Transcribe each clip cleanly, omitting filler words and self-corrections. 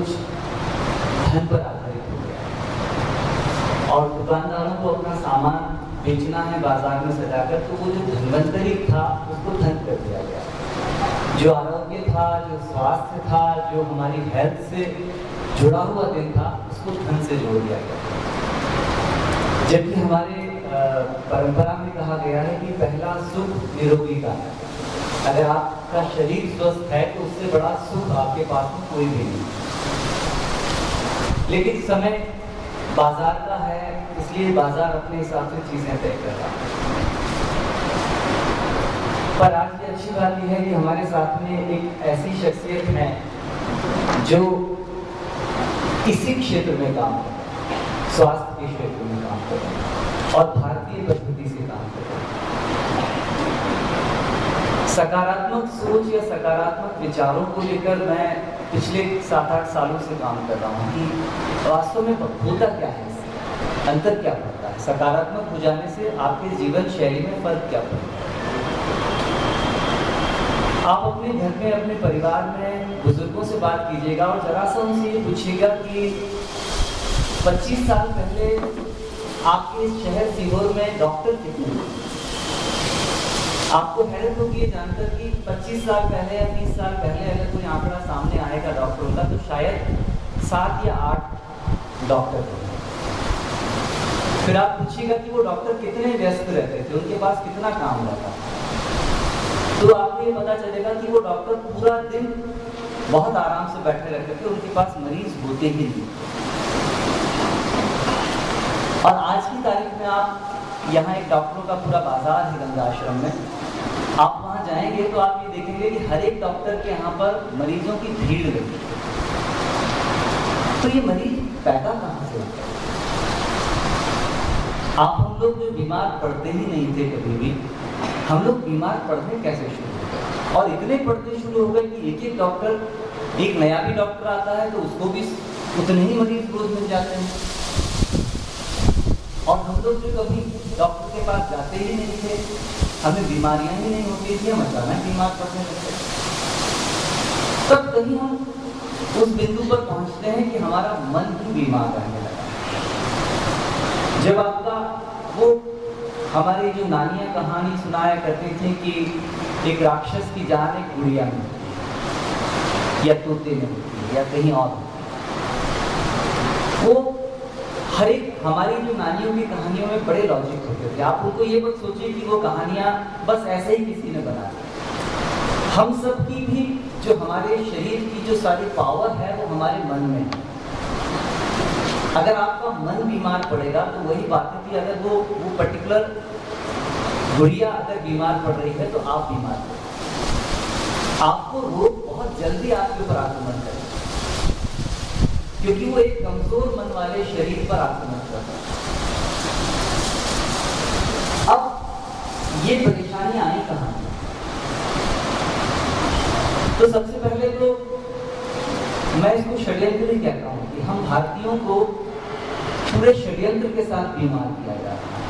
कुछ धन पर आधारित हो गया और दुकानदारों को अपना सामान बेचना है बाजार में सजाकर, तो वो जो धन्वंतरी था उसको धन कर दिया गया। जो आरोग्य था, जो स्वास्थ्य था, जो हमारी हेल्थ से जुड़ा हुआ दिन था, उसको धन से जोड़ दिया गया। जबकि हमारे परंपरा में कहा गया है कि पहला सुख निरोगी का है। अगर आपका शरीर स्वस्थ है तो उससे बड़ा सुख आपके पास में कोई भी नहीं। लेकिन समय बाजार का है, इसलिए बाजार अपने हिसाब से चीजें तय कर रहा है। पर आज की अच्छी बात यह है कि हमारे साथ में एक ऐसी शख्सियत है जो इसी क्षेत्र में काम कर रहे हैं, स्वास्थ्य के क्षेत्र में काम कर रहे हैं और भारतीय पद्धति से काम कर रहे हैं। सकारात्मक सोच या सकारात्मक विचारों को लेकर मैं पिछले 7-8 सालों से काम कर रहा हूँ कि वास्तव में होता क्या है, अंतर क्या पड़ता है, सकारात्मक हो जाने से आपके जीवन शैली में फर्क क्या पड़ता है। आप अपने घर में, अपने परिवार में बुजुर्गों से बात कीजिएगा और जरा सा उनसे ये पूछिएगा कि 25 साल पहले आपके शहर सीहोर में डॉक्टर कितने थे। आपको हैरत होगी ये जानकर कि 25 साल पहले या 30 साल पहले अगर कोई आंकड़ा सामने आएगा डॉक्टरों का, तो शायद 7 या 8 डॉक्टर थे। फिर आप पूछिएगा कि वो डॉक्टर कितने व्यस्त रहते थे, उनके पास कितना काम रहता, तो आपको ये पता चलेगा कि वो डॉक्टर पूरा दिन बहुत आराम से बैठे रहते थे, उनके पास मरीज होते ही नहीं। और आज की तारीख में आप यहाँ एक डॉक्टरों का पूरा बाजार है गंगा आश्रम में, आप वहाँ जाएंगे तो आप ये देखेंगे कि हर एक डॉक्टर के यहाँ पर मरीजों की भीड़ लगी। तो ये मरीज पैदा कहाँ से होता है? आप हम लोग जो बीमार पड़ते ही नहीं थे कभी भी, हम लोग बीमार पड़ने कैसे शुरू हो गए? और इतने पड़ते शुरू हो गए कि एक डॉक्टर, एक नया भी डॉक्टर आता है तो उसको भी उतने ही मरीज रोज मिल जाते हैं। और हम लोग जो कभी डॉक्टर के पास जाते ही नहीं थे, हमें बीमारियां ही नहीं होती थी, हम अचानक बीमार पड़ने लगते। तब कहीं हम उस बिंदु पर पहुंचते हैं कि हमारा मन ही बीमार रहने लगा। जब आपका वो हमारी जो नानियां कहानी सुनाया करती थी कि एक राक्षस की जान एक गुड़िया में या तोते में या कहीं और, वो हर एक हमारी जो नानियों की कहानियों में बड़े लॉजिक होते थे। आप उनको ये मत सोचिए कि वो कहानियां बस ऐसे ही किसी ने बना दी। हम सब की भी जो हमारे शरीर की जो सारी पावर है वो हमारे मन में है। अगर आपका मन बीमार पड़ेगा तो वही बात है कि अगर वो पर्टिकुलर गुड़िया अगर बीमार पड़ रही है तो आप बीमार पड़ेंगे। आपको रोग बहुत जल्दी आपके ऊपर आक्रमण करेगा क्योंकि वो एक कमजोर मन वाले शरीर पर आक्रमण करता है। अब ये परेशानी आई कहां? तो सबसे पहले तो मैं इसको षड्यंत्र ही कहता हूं कि हम भारतीयों को पूरे षड्यंत्र के साथ बीमार किया जा रहा है।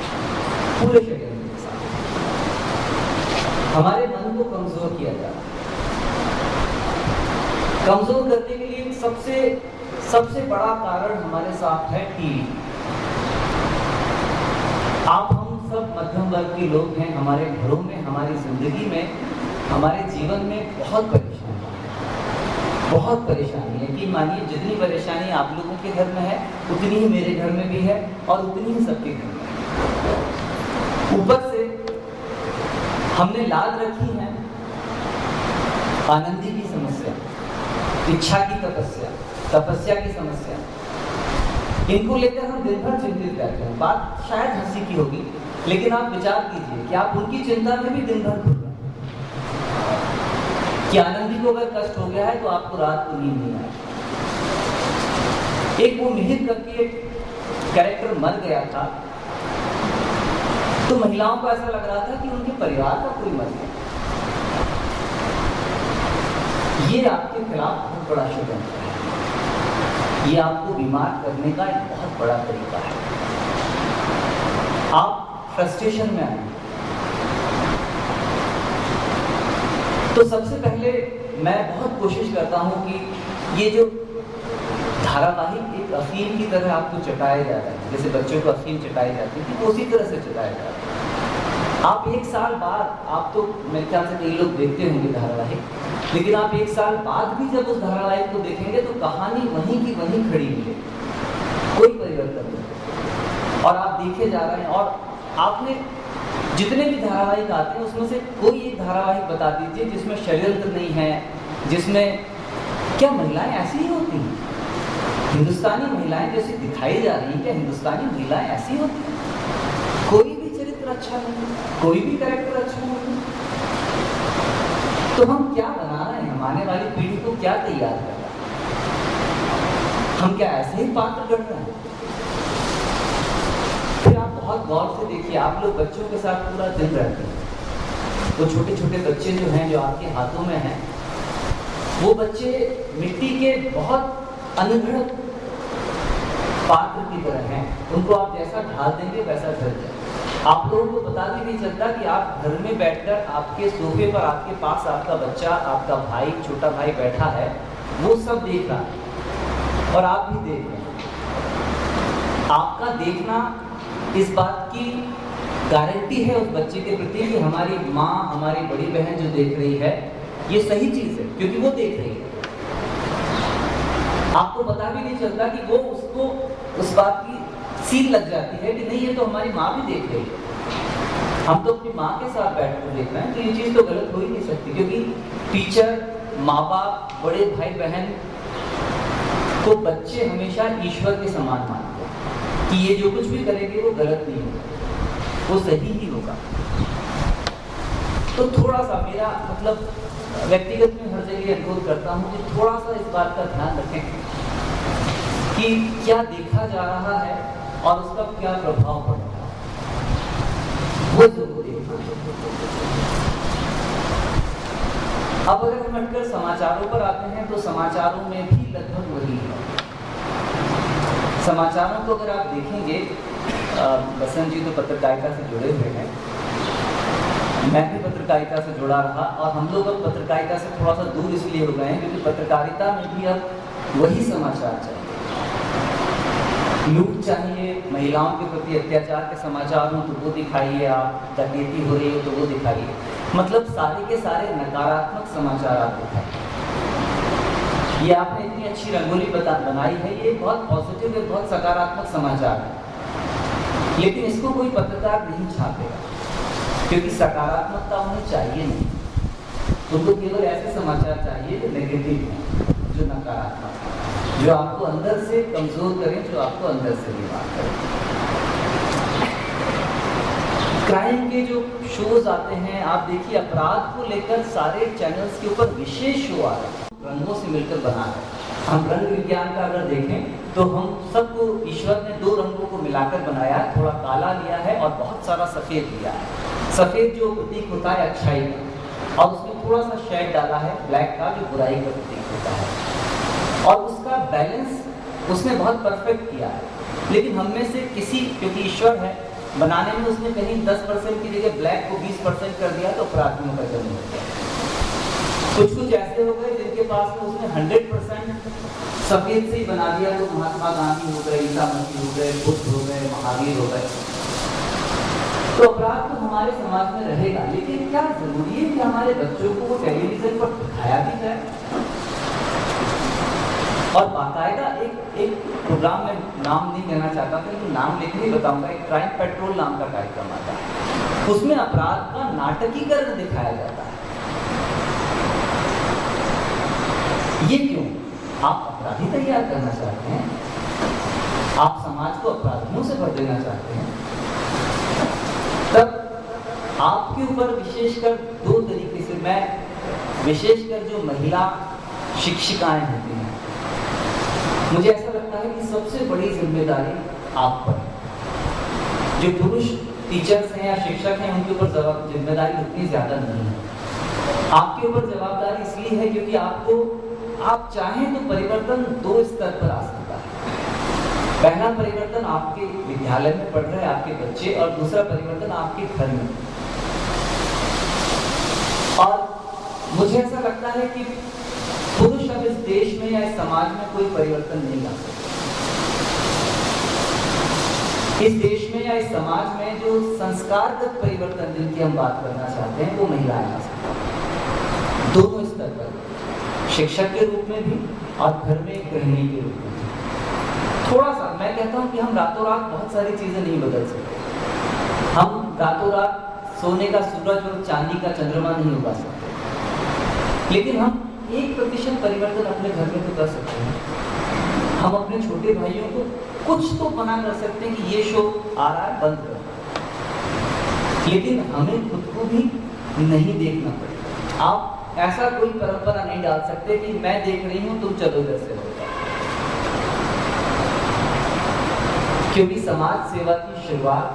पूरे षड्यंत्र के साथ हमारे मन को कमजोर किया जा रहा है। कमजोर करने के लिए सबसे बड़ा कारण हमारे साथ है टीवी। आप हम सब मध्यम वर्ग के लोग हैं, हमारे घरों में, हमारी जिंदगी में, हमारे जीवन में बहुत परेशानी है कि मानिए जितनी परेशानी आप लोगों के घर में है उतनी ही मेरे घर में भी है और उतनी ही सबके घर में है। ऊपर से हमने लाद रखी है आनंदी की समस्या, इच्छा की तपस्या की समस्या। इनको लेकर हम दिन भर चिंतित रहते हैं। बात शायद हंसी की होगी, लेकिन आप विचार कीजिए कि आप उनकी चिंता में भी दिन भर घूम रहे हैं कि आनंदी को अगर कष्ट हो गया है तो आपको रात को नींद नहीं आएगी। एक वो मिहिर करके कैरेक्टर मर गया था तो महिलाओं को ऐसा लग रहा था कि उनके परिवार का कोई मर गया। ये आपके खिलाफ बहुत बड़ा षड्यंत्र है। ये आपको बीमार करने का एक बहुत बड़ा तरीका है। आप फ्रस्ट्रेशन में आए। तो सबसे पहले मैं बहुत कोशिश करता हूं कि ये जो धारावाहिक एक अफीम की तरह आपको चटाया जा रहा है, जैसे बच्चों को अफीम चटाई जाती है, तो उसी तरह से चटाया जा रहा है। आप 1 साल बाद, आप तो मेरे ख्याल से कई लोग देखते होंगे धारावाहिक, लेकिन आप 1 साल बाद भी जब उस धारावाहिक को देखेंगे तो कहानी वहीं की वहीं खड़ी मिलेगी, कोई परिवर्तन नहीं। और आप देखे जा रहे हैं, और आपने जितने भी धारावाहिक आते हैं उसमें से कोई एक धारावाहिक बता दीजिए जिसमें षड्यंत्र नहीं है, जिसमें क्या महिलाएं ऐसी ही होती हैं? हिंदुस्तानी महिलाएं जैसी दिखाई जा रही हैं, क्या हिंदुस्तानी महिलाएं ऐसी होती हैं? कोई भी चरित्र अच्छा नहीं, कोई भी कैरेक्टर अच्छा नहीं। तो हम क्या बना रहे हैं? आने वाली पीढ़ी को क्या तैयार कर रहे हैं? हम क्या ऐसे ही पात्र गढ़ रहे हैं? फिर आप बहुत गौर से देखिए, आप लोग बच्चों के साथ पूरा दिन रहते हैं, तो छोटे छोटे बच्चे जो हैं, जो आपके हाथों में हैं, वो बच्चे मिट्टी के बहुत अनगढ़ पात्र की तरह हैं। उनको आप जैसा ढाल देंगे वैसा ढल जाए। आप लोगों को पता भी नहीं चलता कि आप घर में बैठकर आपके सोफे पर आपके पास आपका बच्चा, आपका भाई, छोटा भाई बैठा है, वो सब देख रहा है और आप भी देख रहे हैं। आपका देखना इस बात की गारंटी है उस बच्चे के प्रति कि हमारी माँ, हमारी बड़ी बहन जो देख रही है, ये सही चीज है, क्योंकि वो देख रही है। आपको पता भी नहीं चलता कि वो उसको उस बात की सील लग जाती है कि नहीं, ये तो हमारी माँ भी देख रही है, हम तो अपनी माँ के साथ बैठकर देख रहे हैं, तो ये चीज तो गलत हो ही नहीं सकती। क्योंकि टीचर, माँ बाप, बड़े भाई बहन को बच्चे हमेशा ईश्वर के समान मानते हैं कि ये जो कुछ भी करेंगे वो गलत नहीं होगा, वो सही ही होगा। तो थोड़ा सा मेरा मतलब व्यक्तिगत में हर जगह अनुरोध करता हूँ कि थोड़ा सा इस बात का ध्यान रखें कि क्या देखा जा रहा है और उसका क्या प्रभाव पड़ रहा है, वो जरूर देखना। अब अगर हम हटकर समाचारों पर आते हैं तो समाचारों में भी लगभग वही है। समाचारों को अगर आप देखेंगे, बसंत जी तो पत्रकारिता से जुड़े हुए हैं, मैं भी पत्रकारिता से जुड़ा रहा, और हम लोग अब पत्रकारिता से थोड़ा सा दूर इसलिए हो गए हैं क्योंकि पत्रकारिता में भी अब वही समाचार चाहिए। लूट चाहिए, महिलाओं के प्रति अत्याचार के समाचार हो तो वो दिखाइए, आप डकैती हो रही हो तो वो दिखाइए, मतलब सारे के सारे नकारात्मक समाचार आप दिखाइए। ये आपने इतनी अच्छी रंगोली बनाई है, ये बहुत पॉजिटिव है, बहुत सकारात्मक समाचार है, लेकिन इसको कोई पत्रकार नहीं छापेगा क्योंकि सकारात्मकता उन्हें चाहिए नहीं। उनको केवल ऐसे समाचार चाहिए जो नेगेटिव है, जो नकारात्मक है, जो आपको अंदर से कमजोर करें, जो आपको अंदर से बीमार करें। क्राइम के जो शोज आते हैं, आप देखिए अपराध को लेकर सारे चैनल्स के ऊपर विशेष शो आ रहे हैं, रंगों से मिलकर बना रहे हैं। हम रंग विज्ञान का अगर देखें तो हम सबको ईश्वर ने 2 रंगों को मिलाकर बनाया है, थोड़ा काला लिया है और बहुत सारा सफेद लिया है। सफेद जो प्रतीक होता है अच्छाई का, और उसमें थोड़ा सा शेड डाला है ब्लैक का जो बुराई का प्रतीक होता है, और उसका बैलेंस उसने बहुत परफेक्ट किया है। लेकिन हम में से किसी, क्योंकि ईश्वर है, बनाने में उसने कहीं 10% की जगह ब्लैक को 20% कर दिया तो अपराधियों का जन्म हो गया। कुछ ऐसे हो गए जिनके पास में उसने 100% सफेद से ही बना दिया, तो महात्मा गांधी हो गए, ईसा मसीह हो गए, बुद्ध हो गए, महावीर हो गए। तो अपराध तो हमारे समाज में रहेगा, लेकिन क्या जरूरी है कि हमारे बच्चों को वो टेलीविजन पर दिखाया भी जाए? और बाकायदा एक प्रोग्राम में नाम नहीं कहना चाहता था, लेकिन नाम लेकर ही बताऊंगा, एक क्राइम पेट्रोल नाम का कार्यक्रम आता है, उसमें अपराध का नाटकीकरण दिखाया जाता है। ये क्यों? आप अपराधी तैयार करना चाहते हैं, आप समाज को अपराधियों से भर देना चाहते हैं, तब आपके ऊपर विशेषकर 2 तरीके से, मैं विशेषकर जो महिला शिक्षिकाएं होती हैं, मुझे ऐसा लगता है कि सबसे बड़ी जिम्मेदारी आप पर है। जो पुरुष टीचर्स हैं या शिक्षक हैं उनके ऊपर जिम्मेदारी उतनी ज्यादा नहीं है। आपके ऊपर जवाबदारी इसलिए है क्योंकि आप चाहें तो परिवर्तन 2 स्तर पर आ सकता है। पहला परिवर्तन आपके विद्यालय में पढ़ रहे आपके बच्चे, और दूसरा परिवर्तन आपके घर में। और मुझे ऐसा लगता है कि पुरुष अब इस देश में या इस समाज में कोई परिवर्तन नहीं ला सकते। इस देश में या इस समाज में जो संस्कारगत परिवर्तन जिनकी हम बात करना चाहते हैं वो महिलाएं ला सकती, दोनों स्तर पर, शिक्षक के रूप में भी और घर में एक गृहिणी के रूप में। थोड़ा सा मैं कहता हूं कि हम रातों रात बहुत सारी चीजें नहीं बदल सकते। हम रातों रात सोने का सूरज और चांदी का चंद्रमा नहीं उगा सकते, लेकिन हम 1% परिवर्तन अपने घर में तो कर सकते हैं। हम अपने छोटे भाइयों को कुछ तो मना कर सकते हैं कि ये शो आ रहा है, बंद करो, लेकिन हमें खुद को भी नहीं देखना पड़ेगा। आप ऐसा कोई परंपरा नहीं डाल सकते कि मैं देख रही हूं तुम चलो इधर से हो, क्योंकि समाज सेवा की शुरुआत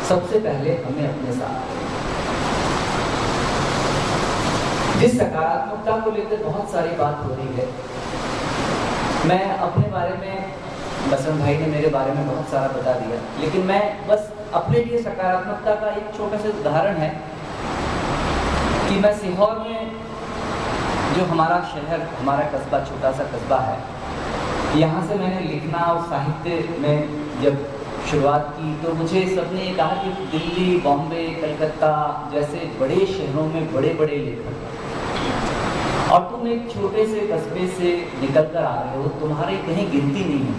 सबसे पहले हमें अपने साथ। जिस सकारात्मकता को लेकर बहुत सारी बात हो रही है, मैं अपने बारे में, बसंत भाई ने मेरे बारे में बहुत सारा बता दिया, लेकिन मैं बस अपने लिए सकारात्मकता का एक छोटा सा उदाहरण है कि मैं सीहोर में, जो हमारा शहर, हमारा कस्बा, छोटा सा कस्बा है, यहाँ से मैंने लिखना और साहित्य में जब शुरुआत की तो मुझे सबने ये कहा कि दिल्ली, बॉम्बे, कलकत्ता जैसे बड़े शहरों में बड़े बड़े लेखक, और तुम एक छोटे से कस्बे से निकल कर आ रहे हो, तुम्हारी कहीं गिनती नहीं है।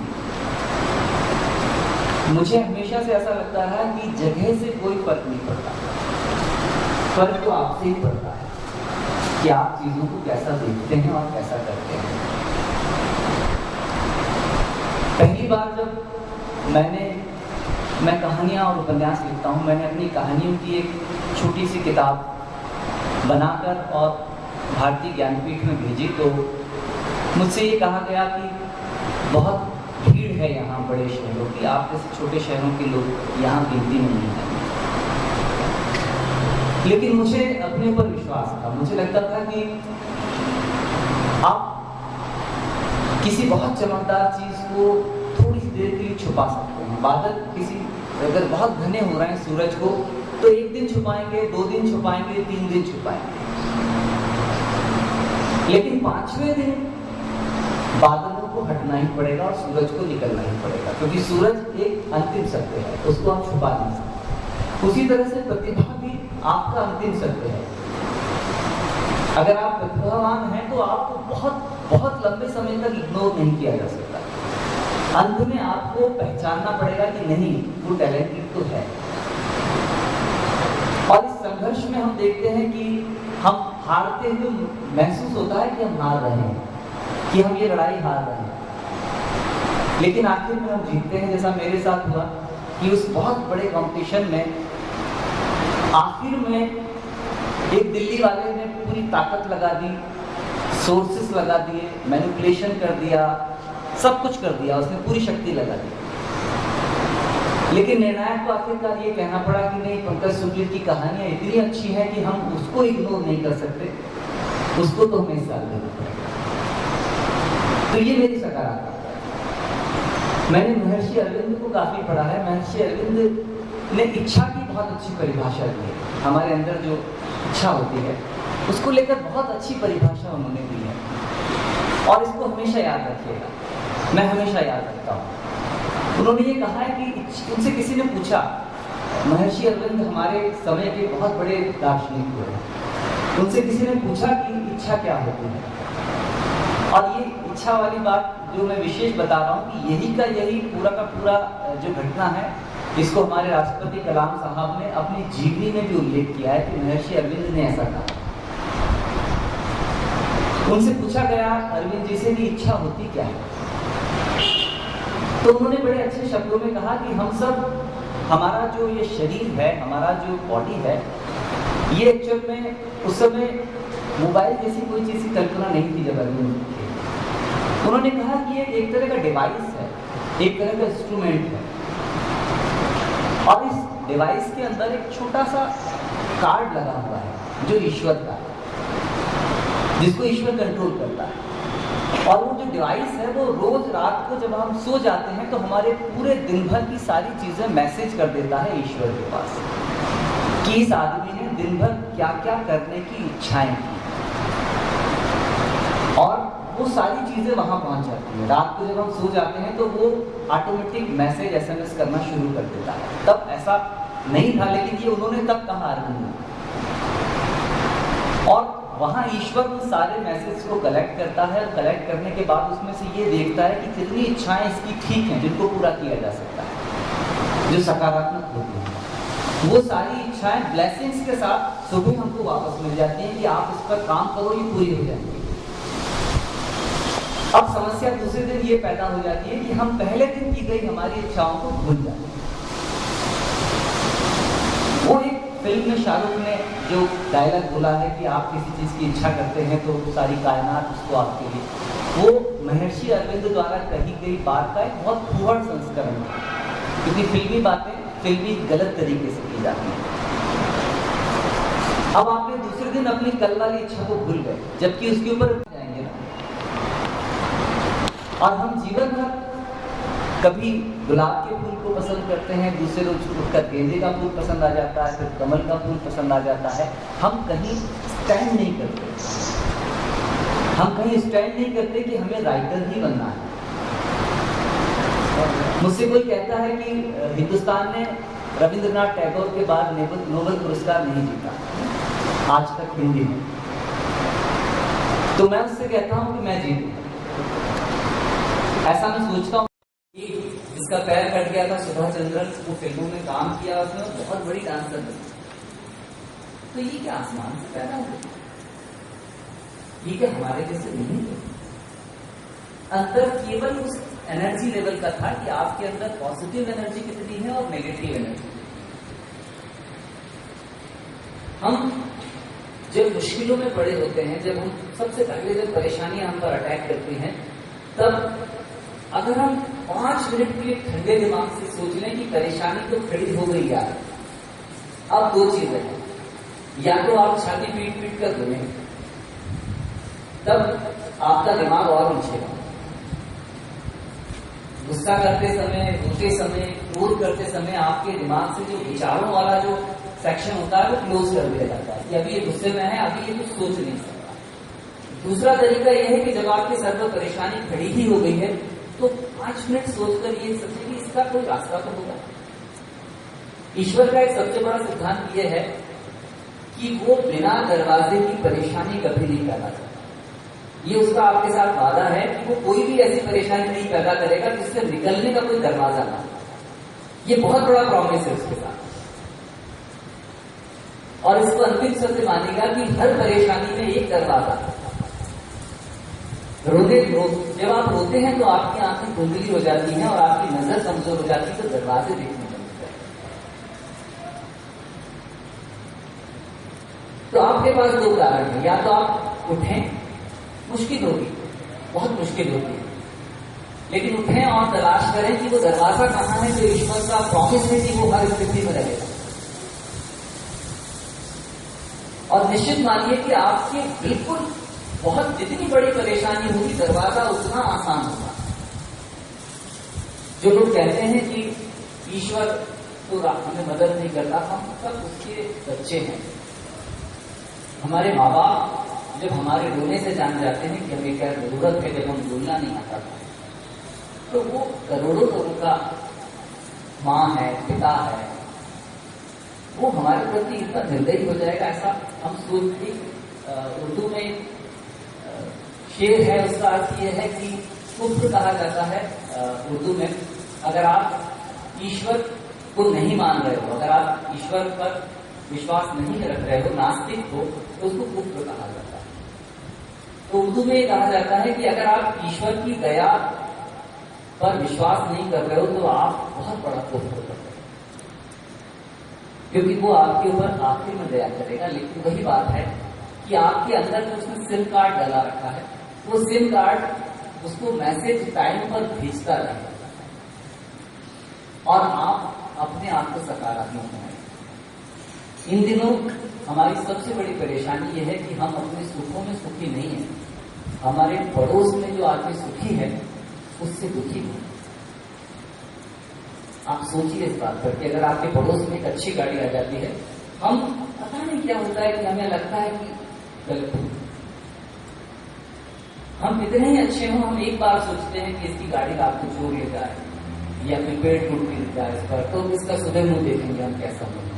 मुझे हमेशा से ऐसा लगता है कि जगह से कोई फर्क नहीं पड़ता, फर्क तो आपसे ही पड़ता है कि आप चीजों को कैसा देखते हैं और कैसा करते हैं। पहली बार जब मैं कहानियाँ और उपन्यास लिखता हूँ, मैंने अपनी कहानियों की एक छोटी सी किताब बनाकर और भारतीय ज्ञानपीठ में भेजी तो मुझसे ये कहा गया कि बहुत भीड़ है यहाँ बड़े शहरों की, आप जैसे छोटे शहरों के लोग यहाँ गिनती नहीं है। लेकिन मुझे अपने ऊपर विश्वास था, मुझे लगता था कि आप किसी बहुत चमकदार चीज को थोड़ी सी देर के लिए छुपा सकते हैं। बादल किसी अगर बहुत घने हो रहे हैं सूरज को, तो एक दिन छुपाएंगे, 2 दिन छुपाएंगे, 3 दिन छुपाएंगे, लेकिन 5वें दिन बादलों को हटना ही पड़ेगा और सूरज को निकलना ही पड़ेगा, क्योंकि सूरज एक अंतिम सत्य है, उसको हम छुपा नहीं सकते। उसी तरह से प्रतिभा भी आपका अंतिम सत्य है। अगर आप प्रतिभावान हैं तो आपको बहुत बहुत लंबे समय तक इग्नोर नहीं किया जा सकता। अंत में आपको पहचानना पड़ेगा कि नहीं, वो टैलेंटेड तो है। और इस संघर्ष में हम देखते हैं कि हम हारते हुए महसूस होता है कि हम हार रहे हैं, कि हम ये लड़ाई हार रहे हैं, लेकिन आखिर में हम जीतते हैं। जैसा मेरे साथ हुआ कि उस बहुत बड़े कंपटीशन में आखिर में एक दिल्ली वाले ने पूरी ताकत लगा दी, सोर्सेस लगा दिए, मैनिपुलेशन कर दिया, सब कुछ कर दिया, उसने पूरी शक्ति लगा दी। लेकिन निर्णायक को आखिरकार ये कहना पड़ा कि नहीं, पंकज सुंदर की कहानियां इतनी अच्छी है कि हम उसको इग्नोर नहीं कर सकते, उसको तो हमें साथ देना पड़ेगा। तो ये मेरी सकारात्मकता है। मैंने महर्षि अरविंद को काफी पढ़ा है। महर्षि अरविंद ने इच्छा की बहुत अच्छी परिभाषा दी है। हमारे अंदर जो इच्छा होती है उसको लेकर बहुत अच्छी परिभाषा उन्होंने दी है, और इसको हमेशा याद रखिएगा, मैं हमेशा याद रखता हूँ। उन्होंने ये कहा है कि उनसे किसी ने पूछा, महर्षि अरविंद हमारे समय के बहुत बड़े दार्शनिक हुए, उनसे किसी ने पूछा कि इच्छा क्या होती है, और ये इच्छा वाली बात जो मैं विशेष बता रहा हूँ कि यही पूरा का पूरा जो घटना है, इसको हमारे राष्ट्रपति कलाम साहब ने अपनी जीवनी में भी उल्लेख किया है कि महर्षि अरविंद ने ऐसा कहा। उनसे पूछा गया अरविंद जी से कि इच्छा होती क्या है, तो उन्होंने बड़े अच्छे शब्दों में कहा कि हम सब, हमारा जो ये शरीर है, हमारा जो बॉडी है, ये एक्चुअल में उस समय मोबाइल जैसी कोई चीज की कल्पना नहीं थी जब अरविंद थे। उन्होंने कहा कि ये एक तरह का डिवाइस है, एक तरह का इंस्ट्रूमेंट है, और इस डिवाइस के अंदर एक छोटा सा कार्ड लगा हुआ है जो ईश्वर का है, जिसको ईश्वर कंट्रोल करता है। और वो जो डिवाइस है वो रोज रात को जब हम सो जाते हैं तो हमारे पूरे दिन भर की सारी चीजें मैसेज कर देता है ईश्वर के पास कि इस आदमी ने दिन भर क्या क्या करने की इच्छाएं की, और वो सारी चीजें वहां पहुंच जाती है। रात को जब हम सो जाते हैं तो वो ऑटोमेटिक मैसेज SMS करना शुरू कर देता है। तब ऐसा नहीं था, लेकिन ये उन्होंने तब कहा अर्जुन ने। और वहां ईश्वर उन सारे मैसेज को कलेक्ट करता है, और कलेक्ट करने के बाद उसमें से ये देखता है कि कितनी इच्छाएं इसकी ठीक हैं जिनको पूरा किया जा सकता है, जो सकारात्मक होती हैं। वो सारी इच्छाएं ब्लेसिंग्स के साथ सुबह हमको वापस मिल जाती हैं कि आप इस पर काम करो, ये पूरी हो जाएंगी। अब समस्या दूसरे दिन ये पैदा हो जाती है कि हम पहले दिन की गई हमारी इच्छाओं को भूल जाते हैं। वो एक फिल्म में शाहरुख ने जो डायलॉग बोला है कि आप किसी चीज की इच्छा करते हैं तो सारी कायनात उसको आपके लिए, वो महर्षि अरविंद द्वारा कही गई बात का एक बहुत फूहड़ संस्करण है, क्योंकि फिल्मी बातें फिल्मी गलत तरीके से की जाती हैं। अब आपने दूसरे दिन अपनी कल वाली इच्छा को भूल गए, जबकि उसके ऊपर जाएंगे ना। और हम जीवन भर कभी गुलाब के फूल को पसंद करते हैं, दूसरे रोज उठकर गेंदे का फूल पसंद आ जाता है, फिर कमल का फूल पसंद आ जाता है। हम कहीं स्टैंड नहीं करते, हम कहीं स्टैंड नहीं करते कि हमें राइटर ही बनना है। मुझसे कोई कहता है कि हिंदुस्तान ने रविंद्रनाथ टैगोर के बाद नोबेल पुरस्कार नहीं जीता आज तक हिंदी में, तो मैं उससे कहता हूं कि मैं जीतूं। ऐसा मैं सोचता हूँ। जिसका पैर कट गया था सुभाष चंद्रन, वो फिल्मों में काम किया, उसमें बहुत बड़ी डांसर थी। तो ये क्या आसमान से पैदा हो गया? ये क्या हमारे जैसे नहीं थे? अंतर केवल उस एनर्जी लेवल का था कि आपके अंदर पॉजिटिव एनर्जी कितनी है और नेगेटिव एनर्जी। हम जब मुश्किलों में पड़े होते हैं, जब हम सबसे पहले जब परेशानियां हम पर अटैक करती हैं, तब अगर हम 5 मिनट के लिए ठंडे दिमाग से सोच लें कि परेशानी तो खड़ी हो गई यार, अब 2 चीजें हैं, या तो आप छाती पीट पीट कर रोएं, तब आपका दिमाग और उछलेगा। गुस्सा करते समय, रोते समय, क्रोध करते समय आपके दिमाग से जो विचारों वाला जो सेक्शन होता है वो क्लोज कर दिया जाता है कि अभी ये गुस्से में है, अभी ये कुछ सोच नहीं सकता। दूसरा तरीका यह है कि जब आपके सर पर परेशानी खड़ी ही हो गई है, तो 5 मिनट सोचकर ये सोचें कि इसका कोई रास्ता तो होगा। ईश्वर का एक सबसे बड़ा सिद्धांत यह है कि वो बिना दरवाजे की परेशानी कभी नहीं पैदा करता। ये उसका आपके साथ वादा है कि वो कोई भी ऐसी परेशानी नहीं पैदा करेगा जिससे निकलने का कोई दरवाजा ना। ये बहुत बड़ा प्रॉमिस है उसके साथ। और इसको अंतिम सत्य मानेगा कि हर परेशानी में एक दरवाजा। जब आप रोते हैं तो आपकी आंखें धुंधली हो जाती हैं और आपकी नजर कमजोर हो जाती है, तो दरवाजे देखने लगते हैं। तो आपके पास 2 कारण है, या तो आप उठें, मुश्किल होगी, बहुत मुश्किल होगी, लेकिन उठें और तलाश करें कि वो दरवाजा कहां है जो ईश्वर का प्रॉमिस है कि वो हर स्थिति में रहेगा। और निश्चित मानिए कि आपके बिल्कुल बहुत जितनी बड़ी परेशानी होगी, दरवाजा उतना आसान होगा। जो लोग कहते हैं कि ईश्वर तो हमें मदद नहीं करता, हम सब उसके बच्चे हैं। हमारे माँ बाप जब हमारे रोने से जान जाते हैं कि हमें क्या जरूरत है, जब हम बोलना नहीं आता था, तो वो करोड़ों लोगों का माँ है, पिता है, वो हमारे प्रति इतना निर्दयी हो जाएगा, ऐसा हम सोचते। उर्दू में शेर है, उसका अर्थ ये है कि कुफ्र कहा जाता है उर्दू में। अगर आप ईश्वर को नहीं मान रहे हो, अगर आप ईश्वर पर विश्वास नहीं रख रहे हो, नास्तिक हो, तो उसको कुफ्र कहा जाता है। तो उर्दू में ये कहा जाता है कि अगर आप ईश्वर की दया पर विश्वास नहीं कर रहे हो तो आप बहुत बड़ा कुफ्र कर रहे हो, क्योंकि वो आपके ऊपर आखिर में दया करेगा। लेकिन वही बात है कि आपके अंदर जो उसने सिम कार्ड डाला रखा है, वो सिम कार्ड उसको मैसेज टाइम पर भेजता रहेगा और आप अपने आप को सकारात्मक बनाएं। इन दिनों हमारी सबसे बड़ी परेशानी यह है कि हम अपने सुखों में सुखी नहीं है, हमारे पड़ोस में जो आदमी सुखी है उससे दुखी है। आप सोचिए इस बात पर कि अगर आपके पड़ोस में एक अच्छी गाड़ी आ जाती है, हम पता नहीं क्या होता है कि हमें लगता है कि गलत, हम कितने ही अच्छे हों, हम एक बार सोचते हैं कि इसकी गाड़ी रात को चोर ले जाए या फिर पेड़ टूट गिर जाए इस पर, तो इसका सुबह मुंह देखेंगे हम कैसा होगा।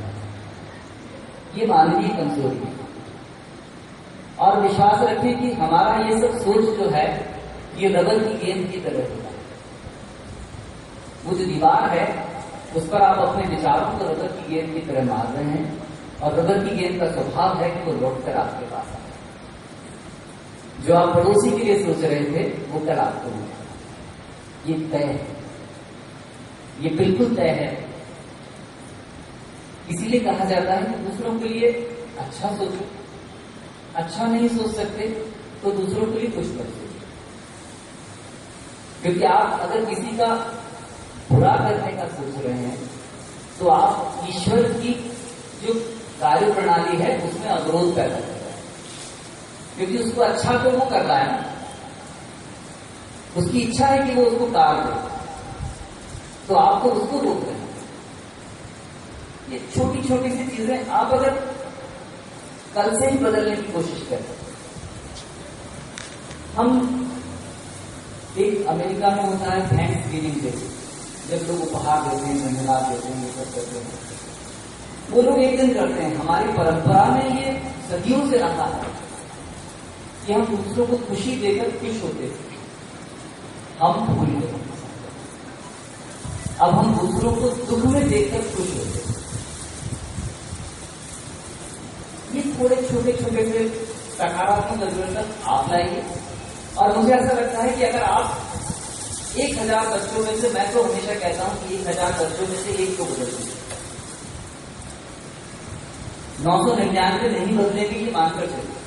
ये मानवीय कमजोरी है। और विश्वास रखें कि हमारा ये सब सोच जो है ये रबर की गेंद की तरह होगा। वो जो दीवार है उस पर आप अपने विचारों को रबर की गेंद की तरह मार रहे हैं, और रबर की गेंद का स्वभाव है कि वो लौटकर आपके पास आए। जो आप पड़ोसी के लिए सोच रहे थे वो कल आपको मिलेगा। ये तय है, ये बिल्कुल तय है। इसीलिए कहा जाता है कि दूसरों के लिए अच्छा सोचो, अच्छा नहीं सोच सकते तो दूसरों के लिए कुछ मत सोचो। क्योंकि आप अगर किसी का बुरा करने का सोच रहे हैं तो आप ईश्वर की जो कार्य प्रणाली है उसमें अवरोध पैदा कर रहे हैं। क्योंकि उसको अच्छा तो वो कर रहा है ना, उसकी इच्छा है कि वो उसको कार्य दे, तो आपको उसको रोक रहे हैं। ये छोटी छोटी सी चीजें आप अगर कल से ही बदलने की कोशिश करें। हम एक अमेरिका में होता है थैंक्स गिविंग डे, जब लोग उपहार देते हैं, धन्यवाद देते हैं, ये सब करते हैं। वो लोग एक दिन करते हैं। हमारी परंपरा में ये सदियों से रहा है कि हम दूसरों को खुशी देकर खुश होते थे, हम भूल गए। अब हम दूसरों को दुख में देखकर खुश होते हैं। ये थोड़े छोटे छोटे से सकारात्मक परिवर्तन आप लाइए। और मुझे ऐसा लगता है कि अगर आप 1000 बच्चों में से, मैं तो हमेशा कहता हूं कि 1000 बच्चों में से एक को बदल दीजिए। 999 नहीं बदलेंगे ये मानकर चलिए।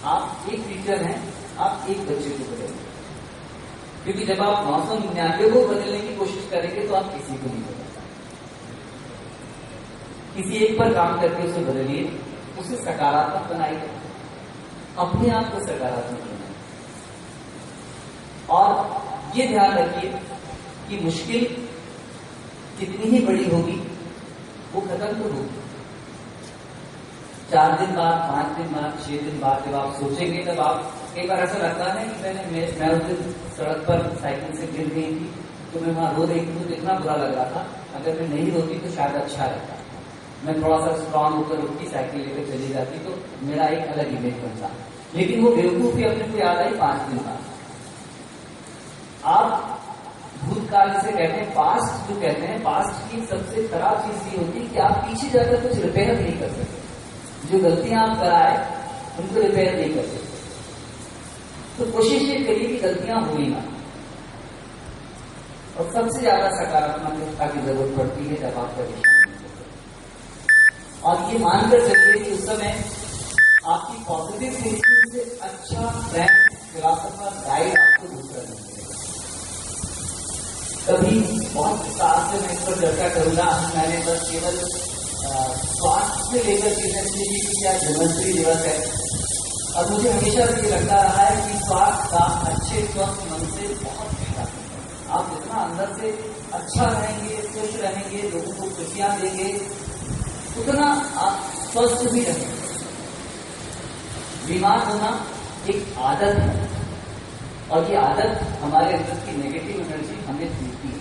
आप एक टीचर हैं, आप एक बच्चे को बदलेंगे। क्योंकि जब आप 999 को बदलने की कोशिश करेंगे तो आप किसी को नहीं बदल सकते। किसी एक पर काम करके उसे बदलिए, उसे सकारात्मक बनाइए, अपने आप को सकारात्मक बनाइए। और ये ध्यान रखिए कि मुश्किल कितनी ही बड़ी होगी वो खत्म तो होगी। 4 दिन बाद, 5 दिन बाद, 6 दिन बाद जब आप सोचेंगे, तब आप, कई बार ऐसा लगता है कि मैं उस दिन सड़क पर साइकिल से गिर गई थी तो मैं वहां रो रही थी, तो इतना बुरा लग रहा था। अगर मैं नहीं रोती तो शायद अच्छा रहता। मैं थोड़ा सा स्ट्रांग होकर उठती, साइकिल लेकर चली जाती तो मेरा एक अलग इमेज बनता। लेकिन वो बेवकूफी अपने को याद आई 5 दिन बाद। आप भूतकाल जिसे कहते हैं, पास्ट जो कहते हैं, पास्ट की सबसे खराब चीज ये होती है कि आप पीछे जाकर कुछ रिपेयर नहीं कर सकते। जो गलतियां आप कराए उनको रिपेयर नहीं कर सकते। तो कोशिश ये करिए कि गलतियां हुई ना। और सबसे ज्यादा सकारात्मकता की जरूरत पड़ती है जब आप परेशान होते हैं। और ये मानकर चलिए कि उस समय आपकी पॉजिटिव थिंकिंग से अच्छा फ्रेंड, फिलॉसफर, गाइड आपको दूसरा नहीं मिलेगा। कभी बहुत विस्तार से मैं इस पर चर्चा करूंगा। मैंने बस केवल स्वास्थ्य से लेकर की क्या धन्वंतरी दिवस है। और मुझे हमेशा से ये लगता रहा है कि स्वास्थ्य का अच्छे स्वस्थ मन से बहुत फायदा है। आप जितना अंदर से अच्छा रहेंगे, खुश रहेंगे, लोगों को खुशियां देंगे, उतना आप स्वस्थ भी रहेंगे। बीमार होना एक आदत है और ये आदत हमारे अंदर की नेगेटिव एनर्जी हमें देती है।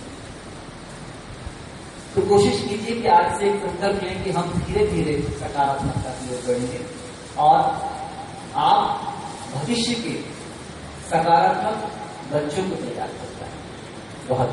तो कोशिश कीजिए कि आज से एक संकल्प लें कि हम धीरे धीरे सकारात्मकता की ओर बढ़ेंगे और आप भविष्य के सकारात्मक बच्चों को तैयार करता है। बहुत